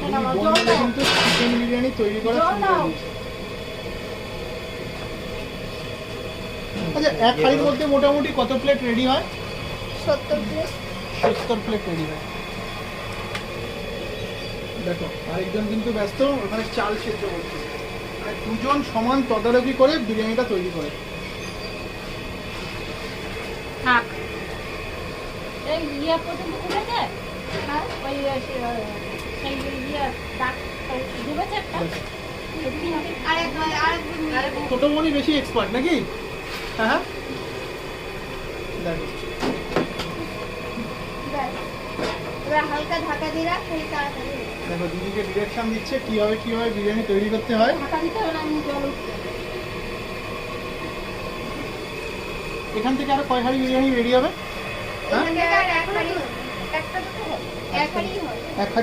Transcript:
কিন্তু চিকেন বিরিয়ানি তৈরি করা শুরু করে দিয়েছে। আচ্ছা, এক হাঁড়ির মধ্যে মোটামুটি কত প্লেট রেডি হয়? 70 প্লেট। 70 প্লেট রেডি হয়। দেখো আরেকজন কিন্তু ব্যস্ত, ওখানে চাল সেদ্ধ করছে। মানে দুজন সমান তদারকি করে বিরিয়ানিটা তৈরি করে। থাক এই ইয়া পর্যন্ত উঠেছে। হ্যাঁ, ওই সেই ইয়া ডাক দিবেছে একটা আরেকবার ছোট মনি বেশি এক্সপার্ট নাকি? হ্যাঁ হ্যাঁ, দেখো ব্যাস। এবার হালকা ঢাকা দিয়ে রাখ, তাহলে তাড়াতাড়ি হয়ে যাবে। দেখো দিদিকে ডিরেকশন দিচ্ছে কিভাবে কিভাবে বিরিয়ানি তৈরি করতে হয়। ঢাকা দিতে হবে না, আমি জল উঠছে। এখান থেকে আরো কয় হাঁড়ি বিরিয়ানি রেডি হবে? এখান থেকে আর এক হাঁড়ি, একটা দুটো হবে, এক হাঁড়ি হবে। এক হাঁড়ি